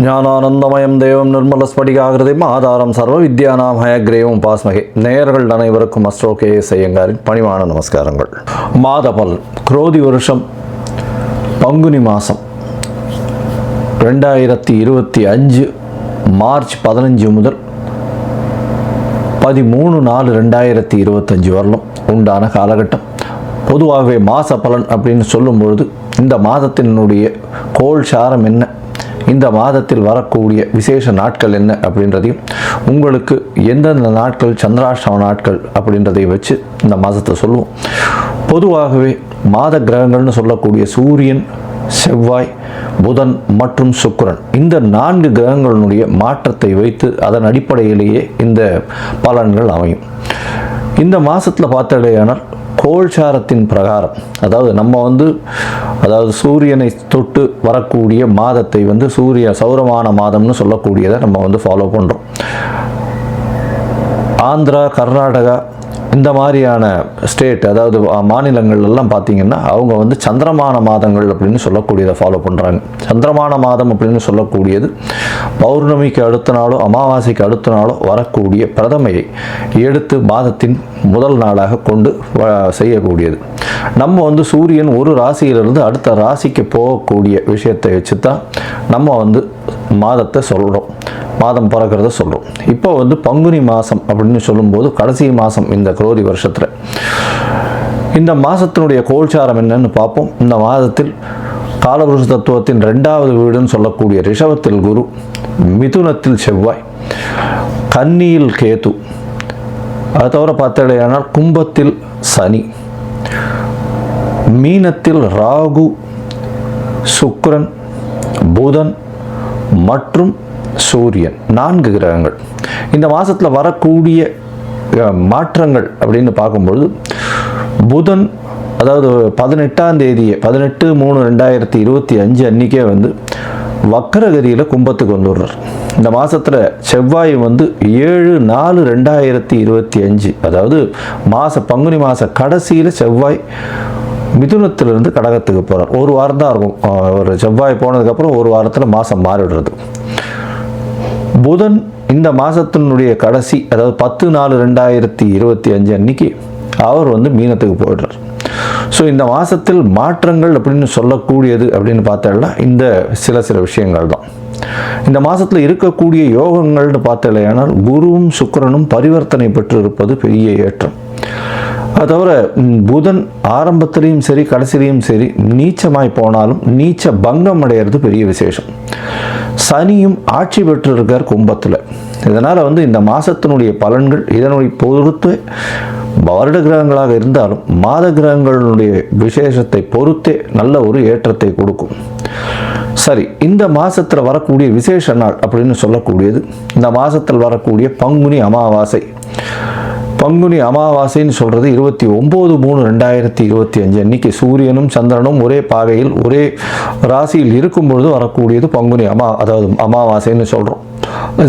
ஞானானந்தமயம் தேவம் நிர்மலஸ்படிகாகிருதிம் ஆதாரம் சர்வ வித்யானாம் ஹயக்ரேவம் பாஸ்மகே. நேயர்கள் அனைவருக்கும் அஸ்ட்ரோ கே.எஸ். ஐயங்காரின் பணிவான நமஸ்காரங்கள். மாதபல் குரோதி வருஷம் பங்குனி மாதம் 2025 மார்ச் 15 முதல் 13/4/2025 வரலும் உண்டான காலகட்டம். பொதுவாகவே மாத பலன் அப்படின்னு சொல்லும் பொழுது இந்த மாதத்தினுடைய கோள் சாரம் என்ன, இந்த மாதத்தில் வரக்கூடிய விசேஷ நாட்கள் என்ன அப்படின்றதையும், உங்களுக்கு எந்தெந்த நாட்கள் சந்திராஷ்டம நாட்கள் அப்படின்றதை வச்சு இந்த மாதத்தை சொல்லுவோம். பொதுவாகவே மாத கிரகங்கள்னு சொல்லக்கூடிய சூரியன், செவ்வாய், புதன் மற்றும் சுக்கிரன், இந்த 4 கிரகங்களுடைய மாற்றத்தை வைத்து அதன் அடிப்படையிலேயே இந்த பலன்கள் அமையும். இந்த மாதத்தில் பார்த்தடையானால் கோள்சாரத்தின் பிரகாரம், அதாவது நம்ம சூரியனை தொட்டு வரக்கூடிய மாதத்தை சௌரமான மாதம்னு சொல்லக்கூடியதை நம்ம ஃபாலோ பண்ணுறோம். ஆந்திரா, கர்நாடகா இந்த மாதிரியான ஸ்டேட், அதாவது மாநிலங்கள் எல்லாம் பார்த்திங்கன்னா அவங்க சந்திரமான மாதங்கள் அப்படின்னு சொல்லக்கூடியதை ஃபாலோ பண்ணுறாங்க. சந்திரமான மாதம் அப்படின்னு சொல்லக்கூடியது பௌர்ணமிக்கு அடுத்த நாளோ அமாவாசைக்கு அடுத்த நாளோ வரக்கூடிய பிரதமையை எடுத்து மாதத்தின் முதல் நாளாக கொண்டு செய்யக்கூடியது. நம்ம சூரியன் ஒரு ராசியிலிருந்து அடுத்த ராசிக்கு போகக்கூடிய விஷயத்தை வச்சு தான் நம்ம மாதத்தை சொல்கிறோம், மாதம் பிறக்கிறத சொல்கிறோம். இப்போ பங்குனி மாதம் அப்படின்னு சொல்லும்போது கடைசி மாதம் இந்த குரோதி வருஷத்தில். இந்த மாதத்தினுடைய கோள்சாரம் என்னன்னு பார்ப்போம். இந்த மாதத்தில் காலபுருஷ தத்துவத்தின் 2வது வீடுன்னு சொல்லக்கூடிய ரிஷபத்தில் குரு, மிதுனத்தில் செவ்வாய், கன்னியில் கேது, அது தவிர பார்த்தடையானால் கும்பத்தில் சனி, மீனத்தில் ராகு, சுக்கிரன், புதன் மற்றும் சூரியன், 4 கிரகங்கள். இந்த மாதத்தில் வரக்கூடிய மாற்றங்கள் அப்படின்னு பார்க்கும்பொழுது, புதன் அதாவது 18ஆம் தேதியே 18/3/2025 அன்றைக்கே வக்கரகதியில் கும்பத்துக்கு வந்துடுறார். இந்த மாதத்தில் செவ்வாய் 7/4/2025, அதாவது பங்குனி மாத கடைசியில் செவ்வாய் மிதுனத்திலிருந்து கடகத்துக்கு போகிறார். ஒரு வாரம் தான் இருக்கும். ஒரு செவ்வாய் போனதுக்கப்புறம் ஒரு வாரத்தில் மாதம் மாறிடுறது. புதன் இந்த மாதத்தினுடைய கடைசி, அதாவது 10/4/2025 அன்னைக்கு அவர் மீனத்துக்கு போயிடுறார். ஸோ இந்த மாதத்தில் மாற்றங்கள் அப்படின்னு சொல்லக்கூடியது அப்படின்னு பார்த்தோம்னா இந்த சில விஷயங்கள் தான். இந்த மாதத்தில் இருக்கக்கூடிய யோகங்கள்னு பார்த்தலையானால் குருவும் சுக்கிரனும் பரிவர்த்தனை பெற்று இருப்பது பெரிய ஏற்றம். அது தவிர புதன் ஆரம்பத்திலையும் சரி கடைசிலையும் சரி நீச்சமாய் போனாலும் நீச்ச பங்கம் அடைகிறது பெரிய விசேஷம். சனியும் ஆட்சி பெற்று இருக்கார் கும்பத்தில். இதனால் இந்த மாதத்தினுடைய பலன்கள் இதனுடைய பொறுத்து வருட கிரகங்களாக இருந்தாலும் மாத கிரகங்களுடைய விசேஷத்தை பொறுத்தே நல்ல ஒரு ஏற்றத்தை கொடுக்கும். சரி, இந்த மாதத்தில் வரக்கூடிய விசேஷ நாள் அப்படின்னு சொல்லக்கூடியது இந்த மாதத்தில் வரக்கூடிய பங்குனி அமாவாசை. பங்குனி அமாவாசைன்னு சொல்கிறது 29/3/2025 அன்னைக்கு சூரியனும் சந்திரனும் ஒரே பாகையில் ஒரே ராசியில் இருக்கும் பொழுது வரக்கூடியது பங்குனி அதாவது அமாவாசைன்னு சொல்கிறோம்.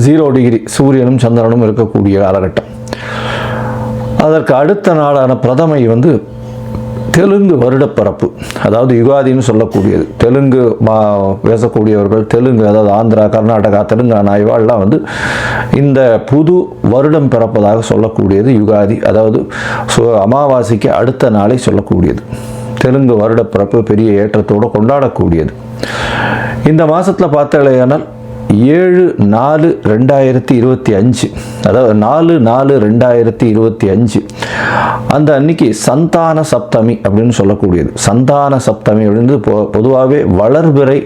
0 டிகிரி சூரியனும் சந்திரனும் இருக்கக்கூடிய காலகட்டம். அதற்கு அடுத்த நாளான பிரதமை தெலுங்கு வருடப்பிறப்பு, அதாவது யுகாதின்னு சொல்லக்கூடியது. தெலுங்கு பேசக்கூடியவர்கள், தெலுங்கு அதாவது ஆந்திரா, கர்நாடகா, தெலுங்கானா இவாள்லாம் இந்த புது வருடம் பிறப்பதாக சொல்லக்கூடியது யுகாதி, அதாவது அமாவாசைக்கு அடுத்த நாளை சொல்லக்கூடியது. தெலுங்கு வருடப்பிறப்பு பெரிய ஏற்றத்தோடு கொண்டாடக்கூடியது. இந்த மாதத்தில் பார்த்தாலேயானால் 7/4/2025, அதாவது 4/4/2025 அந்த அன்னைக்கு சந்தான சப்தமி அப்படின்னு சொல்லக்கூடியது. சந்தான சப்தமி அப்படின்றது பொதுவாகவே வளர்பிறை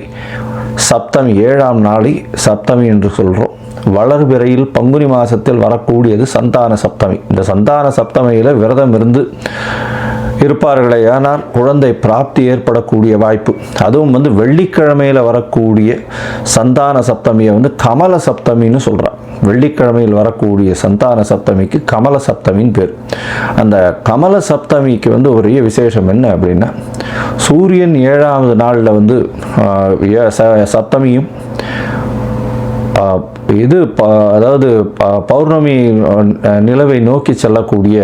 சப்தமி, 7ஆம் நாளை சப்தமி என்று சொல்கிறோம். வளர்பிறையில் பங்குனி மாதத்தில் வரக்கூடியது சந்தான சப்தமி. இந்த சந்தான சப்தமியில் விரதம் இருந்து இருப்பார்களே ஆனால் குழந்தை பிராப்தி ஏற்படக்கூடிய வாய்ப்பு. அதுவும் வெள்ளிக்கிழமையில் வரக்கூடிய சந்தான சப்தமியை கமல சப்தமின்னு சொல்கிறார். வெள்ளிக்கிழமையில் வரக்கூடிய சந்தான சப்தமிக்கு கமல சப்தமின்னு பேர். அந்த கமல சப்தமிக்கு ஒரே விசேஷம் என்ன அப்படின்னா, சூரியன் 7ஆவது நாளில் சப்தமியும் அதாவது பௌர்ணமி நிலவை நோக்கி செல்லக்கூடிய,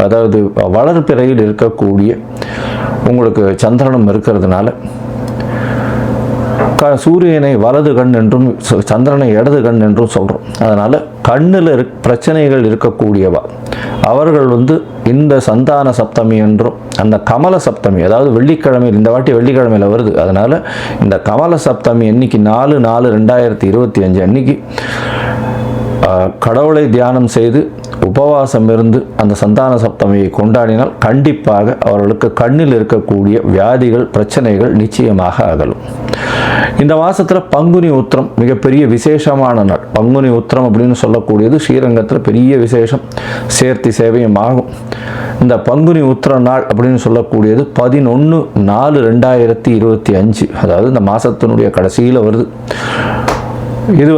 அதாவது வளர்பிறையில் இருக்கக்கூடிய உங்களுக்கு சந்திரனும் இருக்கிறதுனால சூரியனை வலது கண் என்றும் சந்திரனை இடது கண் என்றும் சொல்கிறோம். அதனால் கண்ணில் பிரச்சனைகள் இருக்கக்கூடியவா அவர்கள் இந்த சந்தான சப்தமி என்றும் அந்த கமல சப்தமி, அதாவது வெள்ளிக்கிழமையில், இந்த வாட்டி வெள்ளிக்கிழமையில் வருது, அதனால் இந்த கமல சப்தமி அன்னைக்கு 4/4/2025 அன்னைக்கு கடவுளை தியானம் செய்து உபவாசம் இருந்து அந்த சந்தான சப்தமியை கொண்டாடினால் கண்டிப்பாக அவர்களுக்கு கண்ணில் இருக்கக்கூடிய வியாதிகள் பிரச்சனைகள் நிச்சயமாக அகலும். இந்த மாதத்தில் பங்குனி உத்திரம் மிகப்பெரிய விசேஷமான நாள். பங்குனி உத்திரம் அப்படின்னு சொல்லக்கூடியது ஸ்ரீரங்கத்தில் பெரிய விசேஷம், சேர்த்தி சேவையும் ஆகும். இந்த பங்குனி உத்திர நாள் அப்படின்னு சொல்லக்கூடியது 11/4/2025, அதாவது இந்த மாதத்தினுடைய கடைசியில் வருது. இது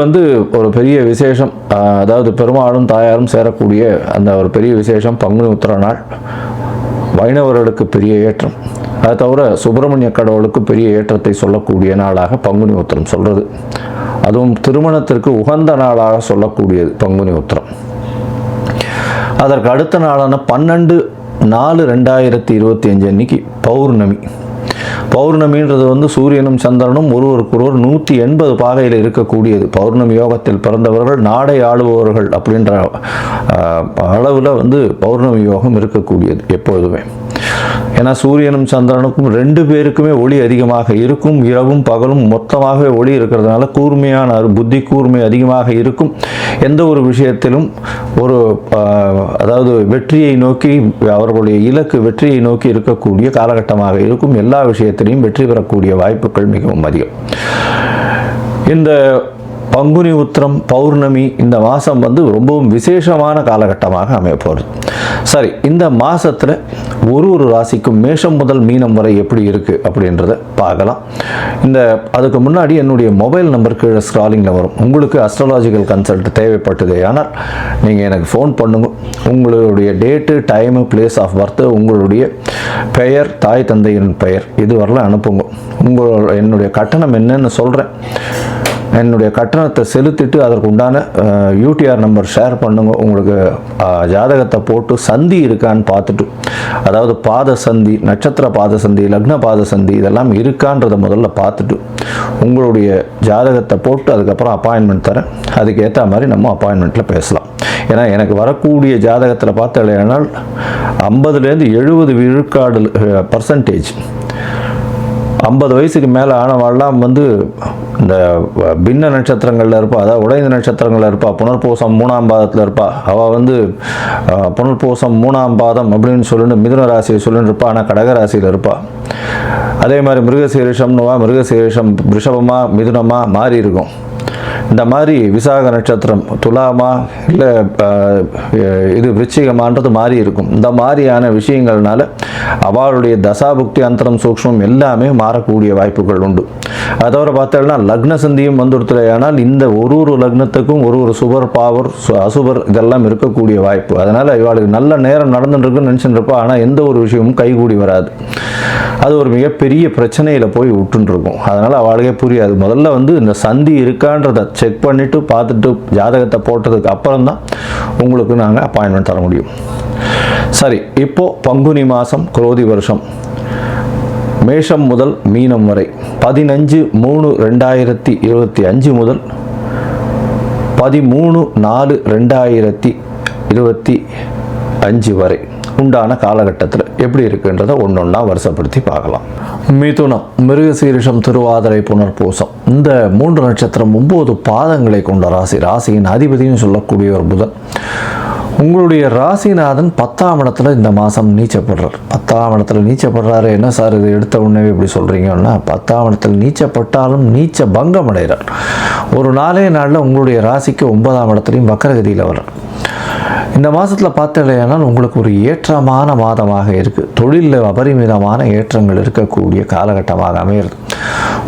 ஒரு பெரிய விசேஷம், அதாவது பெருமாளும் தாயாரும் சேரக்கூடிய அந்த ஒரு பெரிய விசேஷம் பங்குனி உத்திர நாள். வைணவர்களுக்கு பெரிய ஏற்றம், அதை தவிர சுப்பிரமணிய கடவுளுக்கு பெரிய ஏற்றத்தை சொல்லக்கூடிய நாளாக பங்குனி உத்திரம் சொல்கிறது. அதுவும் திருமணத்திற்கு உகந்த நாளாக சொல்லக்கூடியது பங்குனி உத்திரம். அதற்கு அடுத்த நாளான 12/4/2025 அன்னைக்கு பௌர்ணமி. பௌர்ணமின்றது சூரியனும் சந்திரனும் ஒருவருக்கொருவர் 180 பாகையில் இருக்கக்கூடியது. பௌர்ணமி யோகத்தில் பிறந்தவர்கள் நாடை ஆளுபவர்கள் அப்படின்ற அளவில் பௌர்ணமி யோகம் இருக்கக்கூடியது எப்பொழுதுமே. ஏன்னா சூரியனும் சந்திரனுக்கும் 2 பேருக்குமே ஒளி அதிகமாக இருக்கும். இரவும் பகலும் மொத்தமாகவே ஒளி இருக்கிறதுனால கூர்மையான புத்தி கூர்மை அதிகமாக இருக்கும். எந்த ஒரு விஷயத்திலும் அதாவது வெற்றியை நோக்கி, அவர்களுடைய இலக்கு வெற்றியை நோக்கி இருக்கக்கூடிய காலகட்டமாக இருக்கும். எல்லா விஷயத்திலையும் வெற்றி பெறக்கூடிய வாய்ப்புகள் மிகவும் அதிகம். இந்த பங்குனி உத்திரம் பௌர்ணமி இந்த மாதம் ரொம்பவும் விசேஷமான காலகட்டமாக அமையப்போகுது. சரி, இந்த மாதத்தில் ஒரு ராசிக்கும் மேஷம் முதல் மீனம் வரை எப்படி இருக்குது அப்படின்றத பார்க்கலாம். அதுக்கு முன்னாடி என்னுடைய மொபைல் நம்பர் கீழே ஸ்க்ராலிங்கில் வரும். உங்களுக்கு அஸ்ட்ராலாஜிக்கல் கன்சல்ட் தேவைப்பட்டது ஆனால் நீங்கள் எனக்கு ஃபோன் பண்ணுங்க. உங்களுடைய date, time, place of birth, உங்களுடைய பெயர், தாய் தந்தையின் பெயர் இது வரலாம் அனுப்புங்க. என்னுடைய கட்டணம் என்னன்னு சொல்கிறேன். என்னுடைய கட்டணத்தை செலுத்திட்டு அதற்கு உண்டான யூடிஆர் நம்பர் ஷேர் பண்ணுங்க. உங்களுக்கு ஜாதகத்தை போட்டு சந்தி இருக்கான்னு பார்த்துட்டு, அதாவது பாத சந்தி, நட்சத்திர பாத சந்தி, லக்ன பாத சந்தி இதெல்லாம் இருக்கான்றதை முதல்ல பார்த்துட்டு உங்களுடைய ஜாதகத்தை போட்டு அதுக்கப்புறம் அப்பாயின்மெண்ட் தரேன். அதுக்கு ஏற்ற மாதிரி நம்ம அப்பாயின்மெண்ட்டில் பேசலாம். ஏன்னா எனக்கு வரக்கூடிய ஜாதகத்தில் பார்த்தாலேனால் 50லேருந்து 70 விழுக்காடு பர்சன்டேஜ் 50 வயசுக்கு மேலே ஆனவாள்லாம் இந்த பின்ன நட்சத்திரங்களில் இருப்பா, அதாவது உடைந்த நட்சத்திரங்களில் இருப்பா, புனர்பூசம் 3ஆம் பாதத்தில் இருப்பா. அவள் புனர்பூசம் 3ஆம் பாதம் அப்படின்னு சொல்லிட்டு மிதுன ராசியை சொல்லிட்டு இருப்பா, ஆனால் கடகராசியில் இருப்பா. அதே மாதிரி மிருகசீரிஷம்னுவா, மிருகசீரிஷம் ரிஷபமா மிதுனமா மாறி இருக்கும். இந்த மாதிரி விசாக நட்சத்திரம் துலாமா இல்லை இது விருச்சிகமான்றது மாறி இருக்கும். இந்த மாதிரியான விஷயங்கள்னால அவளுடைய தசாபுக்தி அந்தரம் சூக்ஷ்மம் எல்லாமே மாறக்கூடிய வாய்ப்புகள் உண்டு. அதை தவிர பார்த்தோம்னா லக்ன சந்தியும் ஆனால் இந்த ஒரு லக்னத்துக்கும் ஒரு சுபர் பாவர் அசுபர் இதெல்லாம் இருக்கக்கூடிய வாய்ப்பு. அதனால் இவளுக்கு நல்ல நேரம் நடந்துட்டுருக்குன்னு நினச்சிட்டு இருப்பா, ஆனால் எந்த ஒரு விஷயமும் கைகூடி வராது. அது ஒரு மிகப்பெரிய பிரச்சனையில் போய் விட்டுருக்கும். அதனால் அவளுக்கே புரியாது. முதல்ல இந்த சந்தி இருக்கான்றதை செக் பண்ணிவிட்டு பார்த்துட்டு ஜாதகத்தை போட்டதுக்கு அப்புறம் தான் உங்களுக்கு நாங்கள் அப்பாயின்மெண்ட் தர முடியும். சரி, இப்போது பங்குனி மாதம் குரோதி வருஷம் மேஷம் முதல் மீனம் வரை 15/3/2025 முதல் 13/4/2025 வரை உண்டான காலகட்டத்தில் எப்படி இருக்குன்றதை ஒன்றொன்னா வருஷப்படுத்தி பார்க்கலாம். மிதுனம், மிருகசீரிஷம், திருவாதிரை, புனர்பூசம் இந்த 3 நட்சத்திரம் 9 பாதங்களை கொண்ட ராசி. ராசியின் அதிபதியும் சொல்லக்கூடிய ஒரு புதன். உங்களுடைய ராசிநாதன் 10ஆம் இடத்துல இந்த மாதம் நீச்சப்படுறார். 10ஆம் இடத்துல நீச்சப்படுறாரு. என்ன சார் இது எடுத்த உடனே இப்படி சொல்கிறீங்கன்னா, 10ஆம் இடத்துல நீச்சப்பட்டாலும் நீச்ச பங்கம் அடைகிறார். ஒரு நாளே நாளில் உங்களுடைய ராசிக்கு 9ஆம் இடத்துலையும் வக்கரகதியில் வர்றார். இந்த மாதத்தில் பார்த்தீங்கன்னா உங்களுக்கு ஒரு ஏற்றமான மாதமாக இருக்குது. தொழிலில் அபரிமிதமான ஏற்றங்கள் இருக்கக்கூடிய காலகட்டமாக அமையிறது.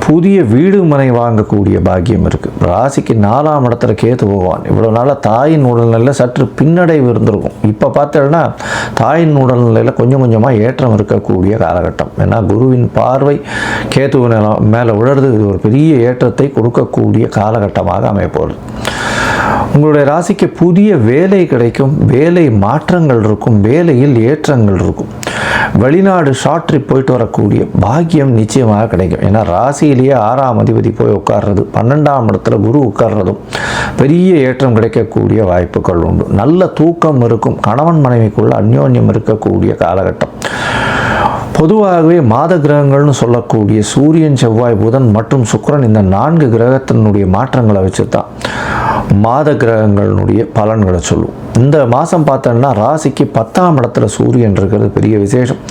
புதிய வீடு மனை வாங்கக்கூடிய பாக்கியம் இருக்குது. ராசிக்கு 4ஆம் இடத்துல கேத்து பகவான். இவ்வளோ நாளாக தாயின் உடல்நிலையில் சற்று பின்னடைவு இருந்திருக்கும். இப்போ பார்த்தீங்கன்னா தாயின் உடல்நிலையில் கொஞ்சம் கொஞ்சமாக ஏற்றம் இருக்கக்கூடிய காலகட்டம். ஏன்னா குருவின் பார்வை கேத்துவின் மேலே விழுறது இது ஒரு பெரிய ஏற்றத்தை கொடுக்கக்கூடிய காலகட்டமாக அமையப்போகுது. உங்களுடைய ராசிக்கு புதிய வேலை கிடைக்கும், வேலை மாற்றங்கள் இருக்கும், வேலையில் ஏற்றங்கள் இருக்கும். வெளிநாடு ஷார்ட் ட்ரிப் போயிட்டு வரக்கூடிய பாக்கியம் நிச்சயமாக கிடைக்கும். ஏன்னா ராசியிலேயே 6ஆம் அதிபதி போய் உட்கார்றது, 12ஆம் இடத்துல குரு உட்கார்றதும் பெரிய ஏற்றம் கிடைக்கக்கூடிய வாய்ப்புகள் உண்டு. நல்ல தூக்கம் இருக்கும், கணவன் மனைவிக்குள்ள அந்யோன்யம் இருக்கக்கூடிய காலகட்டம். பொதுவாகவே மாத கிரகங்கள்னு சொல்லக்கூடிய சூரியன், செவ்வாய், புதன் மற்றும் சுக்கிரன் இந்த 4 கிரகத்தினுடைய மாற்றங்களை வச்சு தான் மாத கிரகங்களுடைய பலன்களை சொல்லுவோம். இந்த மாதம் பார்த்தோன்னா ராசிக்கு 10ஆம் இடத்துல சூரியன் இருக்கிறது பெரிய விசேஷம்.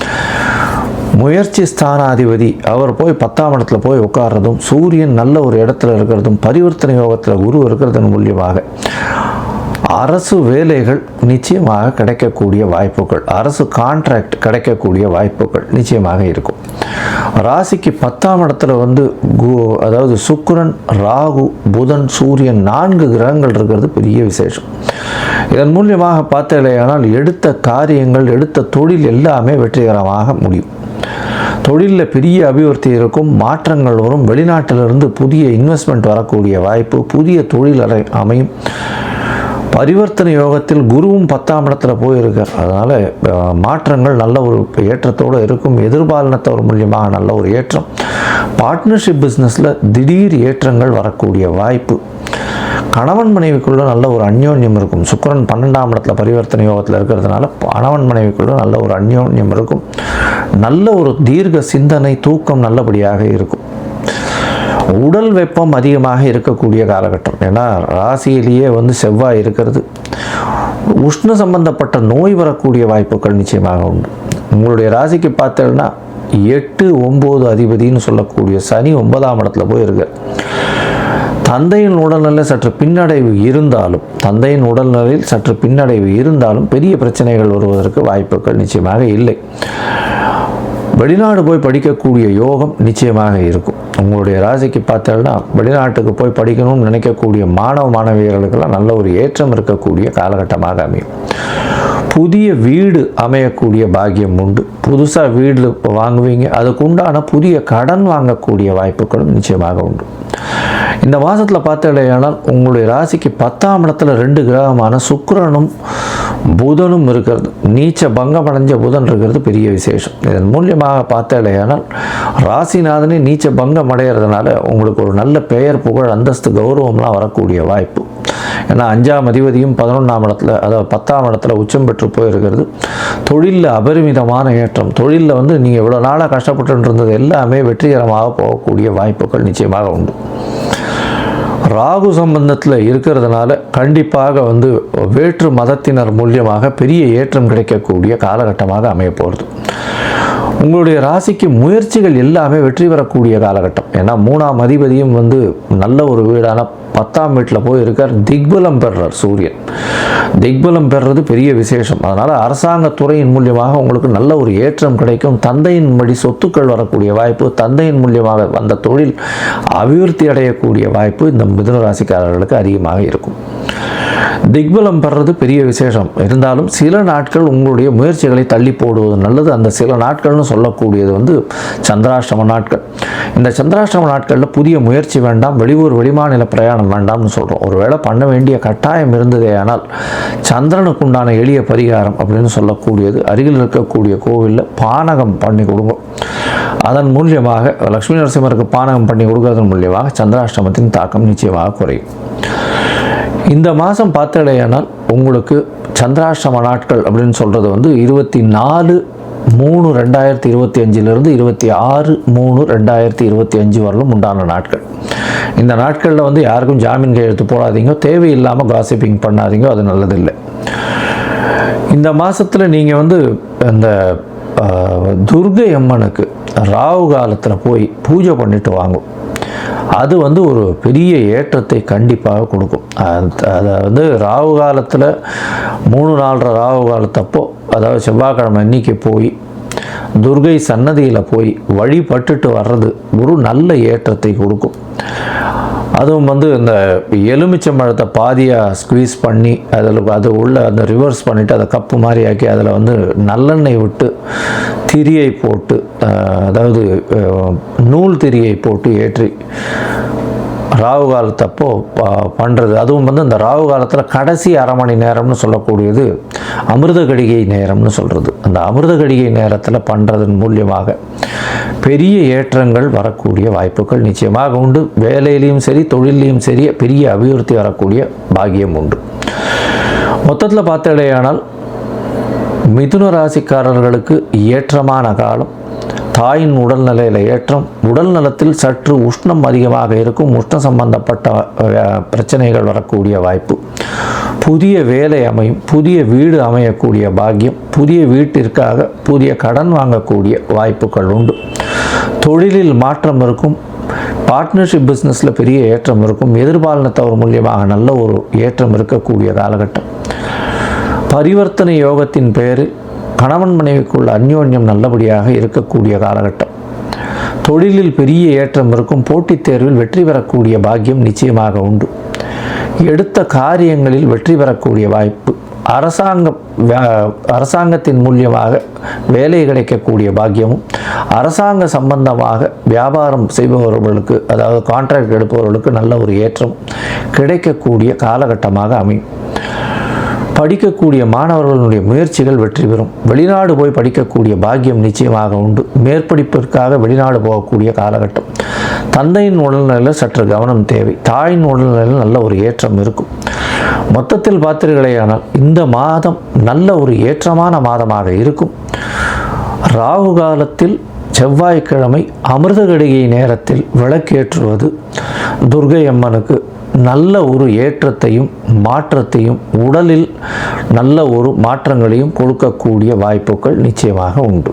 முயற்சி ஸ்தானாதிபதி அவர் போய் 10ஆம் இடத்துல போய் உட்கார்றதும், சூரியன் நல்ல ஒரு இடத்துல இருக்கிறதும், பரிவர்த்தனை யோகத்தில் குரு இருக்கிறதன் மூலியமாக அரசு வேலைகள் நிச்சயமாக கிடைக்கக்கூடிய வாய்ப்புகள், அரசு கான்ட்ராக்ட் கிடைக்கக்கூடிய வாய்ப்புகள் நிச்சயமாக இருக்கும். ராசிக்கு 10ஆம் இடத்துல அதாவது சுக்கிரன், ராகு, புதன், சூரியன் 4 கிரகங்கள் இருக்கிறது பெரிய விசேஷம். இதன் மூலியமாக பார்த்தலையானால் எடுத்த காரியங்கள், எடுத்த தொழில் எல்லாமே வெற்றிகரமாக முடியும். தொழிலில் பெரிய அபிவிருத்தி இருக்கும், மாற்றங்கள் வரும், வெளிநாட்டிலிருந்து புதிய இன்வெஸ்ட்மெண்ட் வரக்கூடிய வாய்ப்பு, புதிய தொழில் அமையும். பரிவர்த்தனை யோகத்தில் குருவும் 10ஆம் இடத்துல போயிருக்கார். அதனால் மாற்றங்கள் நல்ல ஒரு ஏற்றத்தோடு இருக்கும். எதிர்பாலினத்தவர் மூலியமாக நல்ல ஒரு ஏற்றம். பார்ட்னர்ஷிப் பிஸ்னஸில் திடீர் ஏற்றங்கள் வரக்கூடிய வாய்ப்பு. கணவன் மனைவிக்குள்ள நல்ல ஒரு அந்யோன்யம் இருக்கும். சுக்கிரன் 12ஆம் இடத்துல பரிவர்த்தனை யோகத்தில் இருக்கிறதுனால கணவன் மனைவிக்குள்ள நல்ல ஒரு அந்யோன்யம் இருக்கும். நல்ல ஒரு தீர்க்க சிந்தனை, தூக்கம் நல்லபடியாக இருக்கும். உடல் வெப்பம் அதிகமாக இருக்கக்கூடிய காலகட்டம். ஏன்னா ராசியிலேயே செவ்வாய் இருக்கிறது. உஷ்ண சம்பந்தப்பட்ட நோய் வரக்கூடிய வாய்ப்புகள் நிச்சயமாக உண்டு. உங்களுடைய ராசிக்கு பார்த்தீங்கன்னா 8, 9 அதிபதினு சொல்லக்கூடிய சனி 9ஆம் இடத்துல போயிருக்கு. தந்தையின் உடல்நிலை சற்று பின்னடைவு இருந்தாலும் பெரிய பிரச்சனைகள் வருவதற்கு வாய்ப்புகள் நிச்சயமாக இல்லை. வெளிநாடு போய் படிக்கக்கூடிய யோகம் நிச்சயமாக இருக்கும். உங்களுடைய ராசிக்கு பார்த்தோம்னா வெளிநாட்டுக்கு போய் படிக்கணும்னு நினைக்கக்கூடிய மாணவியர்களுக்கெல்லாம் நல்ல ஒரு ஏற்றம் இருக்கக்கூடிய காலகட்டமாக அமையும். புதிய வீடு அமையக்கூடிய பாக்கியம் உண்டு. புதுசாக வீடு வாங்குவீங்க, அதுக்கு உண்டான புதிய கடன் வாங்கக்கூடிய வாய்ப்புகளும் நிச்சயமாக உண்டு. இந்த மாதத்தில் பார்த்தீங்கன்னா உங்களுடைய ராசிக்கு 10ஆம் இடத்துல 2 கிரகமான சுக்கிரனும் புதனும் இருக்கிறது. நீச்ச பங்கம் அடைஞ்ச புதன் இருக்கிறது பெரிய விசேஷம். இதன் மூலியமாக பார்த்தீங்கன்னா ராசிநாதனே நீச்ச பங்கம் அடைகிறதுனால உங்களுக்கு ஒரு நல்ல பெயர், புகழ், அந்தஸ்து, கௌரவம்லாம் வரக்கூடிய வாய்ப்பு. ஏன்னா 5ஆம் அதிபதியும் 11ஆம் இடத்துல, அதாவது 10ஆம் இடத்துல உச்சம் பெற்று போயிருக்கிறது. தொழிலில் அபரிமிதமான ஏற்றம். தொழிலில் நீங்கள் இவ்வளோ நாளாக கஷ்டப்பட்டு இருந்தது எல்லாமே வெற்றிகரமாக போகக்கூடிய வாய்ப்புகள் நிச்சயமாக உண்டு. ராகு சம்பந்தத்தில் இருக்கிறதுனால கண்டிப்பாக வேற்று மதத்தினர் மூலியமாக பெரிய ஏற்றம் கிடைக்கக்கூடிய காலகட்டமாக அமைய போகிறது. உங்களுடைய ராசிக்கு முயற்சிகள் எல்லாமே வெற்றி பெறக்கூடிய காலகட்டம். ஏன்னா 3ஆம் அதிபதியும் நல்ல ஒரு வீடான 10ஆம் வீட்டில் போய் இருக்கார். திக்பலம் பெறுறார் சூரியன். திக்பலம் பெறுறது பெரிய விசேஷம். அதனால் அரசாங்கத்துறையின் மூலியமாக உங்களுக்கு நல்ல ஒரு ஏற்றம் கிடைக்கும். தந்தையின் வழி சொத்துக்கள் வரக்கூடிய வாய்ப்பு, தந்தையின் மூலியமாக வந்த தொழில் அபிவிருத்தி அடையக்கூடிய வாய்ப்பு இந்த மிதுன ராசிக்காரர்களுக்கு அதிகமாக இருக்கும். திக்பலம் பெறுறது பெரிய விசேஷம். இருந்தாலும் சில நாட்கள் உங்களுடைய முயற்சிகளை தள்ளி போடுவது நல்லது. அந்த சில நாட்கள்னு சொல்லக்கூடியது சந்திராஷ்டம நாட்கள். இந்த சந்திராஷ்டம நாட்களில் புதிய முயற்சி வேண்டாம், வெளியூர் வெளிமாநில பிரயாணம் வேண்டாம்னு சொல்கிறோம். ஒருவேளை பண்ண வேண்டிய கட்டாயம் இருந்ததே ஆனால் சந்திரனுக்கு உண்டான எளிய பரிகாரம் அப்படின்னு சொல்லக்கூடியது அருகில் இருக்கக்கூடிய கோவிலில் பானகம் பண்ணி கொடுங்க. அதன் மூலியமாக லக்ஷ்மி நரசிம்மருக்கு பானகம் பண்ணி கொடுக்கறதன் மூலியமாக சந்திராஷ்டமத்தின் தாக்கம் நிச்சயமாக குறையும். இந்த மாதம் பார்த்தடையானால் உங்களுக்கு சந்திராஷ்டம நாட்கள் அப்படின்னு சொல்கிறது 24/3/2025 26/3/2025 வரலும் உண்டான நாட்கள். இந்த நாட்களில் யாருக்கும் ஜாமீன் கையெழுத்து போடாதீங்க, தேவையில்லாமல் காசிப்பிங் பண்ணாதீங்க, அது நல்லதில்லை. இந்த மாதத்தில் நீங்கள் இந்த துர்கை அம்மனுக்கு ராகு காலத்தில் போய் பூஜை பண்ணிட்டு வாங்கும். அது ஒரு பெரிய ஏற்றத்தை கண்டிப்பாக கொடுக்கும். அதை ராகு காலத்தில் 3-4 ராகு காலத்தப்போ, அதாவது செவ்வாய்க்கிழமை அன்னைக்கு போய் துர்கை சன்னதியில் போய் வழிபட்டுட்டு வர்றது ஒரு நல்ல ஏற்றத்தை கொடுக்கும். அதுவும் இந்த எலுமிச்சம்பழத்தை பாதியாக ஸ்குவீஸ் பண்ணி அது உள்ள அந்த ரிவர்ஸ் பண்ணிவிட்டு அதை கப்பு மாதிரி ஆக்கி அதில் நல்லெண்ணெய் விட்டு திரியை போட்டு, அதாவது நூல் திரியை போட்டு ஏற்றி ராகு காலத்தப்போ பண்ணுறது. அதுவும் வந்து இந்த ராகு காலத்தில் கடைசி அரை மணி நேரம்னு சொல்லக்கூடியது அமிர்த கடிகை நேரம்னு சொல்கிறது. அந்த அமிர்த கடிகை நேரத்தில் பண்ணுறதன் மூலியமாக பெரிய ஏற்றங்கள் வரக்கூடிய வாய்ப்புகள் நிச்சயமாக உண்டு. வேலையிலையும் சரி தொழிலையும் சரி பெரிய அபிவிருத்தி வரக்கூடிய பாக்கியம் உண்டு. மொத்தத்தில் பார்த்தடையானால் மிதுன ராசிக்காரர்களுக்கு ஏற்றமான காலம். தாயின் உடல்நிலையில் ஏற்றம், உடல் நலத்தில் சற்று உஷ்ணம் அதிகமாக இருக்கும். உஷ்ணம் சம்பந்தப்பட்ட பிரச்சனைகள் வரக்கூடிய வாய்ப்பு. புதிய வேலை அமையும், புதிய வீடு அமையக்கூடிய பாக்கியம், புதிய வீட்டிற்காக புதிய கடன் வாங்கக்கூடிய வாய்ப்புகள் உண்டு. தொழிலில் மாற்றம் இருக்கும். பார்ட்னர்ஷிப் பிஸ்னஸில் பெரிய ஏற்றம் இருக்கும். எதிர்பாலினத்தவர் மூலியமாக நல்ல ஒரு ஏற்றம் இருக்கக்கூடிய காலகட்டம். பரிவர்த்தனை யோகத்தின் பெயரில் கணவன் மனைவிக்குள்ள அந்யோன்யம் நல்லபடியாக இருக்கக்கூடிய காலகட்டம். தொழிலில் பெரிய ஏற்றம் இருக்கும். போட்டித் தேர்வில் வெற்றி பெறக்கூடிய பாக்கியம் நிச்சயமாக உண்டு. எடுத்த காரியங்களில் வெற்றி பெறக்கூடிய வாய்ப்பு. அரசாங்கத்தின் மூலியமாக வேலை கிடைக்கக்கூடிய பாக்கியமும், அரசாங்க சம்பந்தமாக வியாபாரம் செய்பவர்களுக்கு, அதாவது கான்ட்ராக்ட் எடுப்பவர்களுக்கு நல்ல ஒரு ஏற்றம் கிடைக்கக்கூடிய காலகட்டமாக அமையும். படிக்கக்கூடிய மாணவர்களுடைய முயற்சிகள் வெற்றி பெறும். வெளிநாடு போய் படிக்கக்கூடிய பாக்கியம் நிச்சயமாக உண்டு. மேற்படிப்பிற்காக வெளிநாடு போகக்கூடிய காலகட்டம். தந்தையின் உடல்நிலையில் சற்று கவனம் தேவை. தாயின் உடல்நிலையில் நல்ல ஒரு ஏற்றம் இருக்கும். மொத்தத்தில் பார்த்தீர்களேயானால் இந்த மாதம் நல்ல ஒரு ஏற்றமான மாதமாக இருக்கும். ராகு காலத்தில் செவ்வாய்க்கிழமை அமிர்த கடிகை நேரத்தில் விளக்கேற்றுவது துர்க்கை அம்மனுக்கு நல்ல ஒரு ஏற்றத்தையும் மாற்றத்தையும், உடலில் நல்ல ஒரு மாற்றங்களையும் கொடுக்கக்கூடிய வாய்ப்புகள் நிச்சயமாக உண்டு.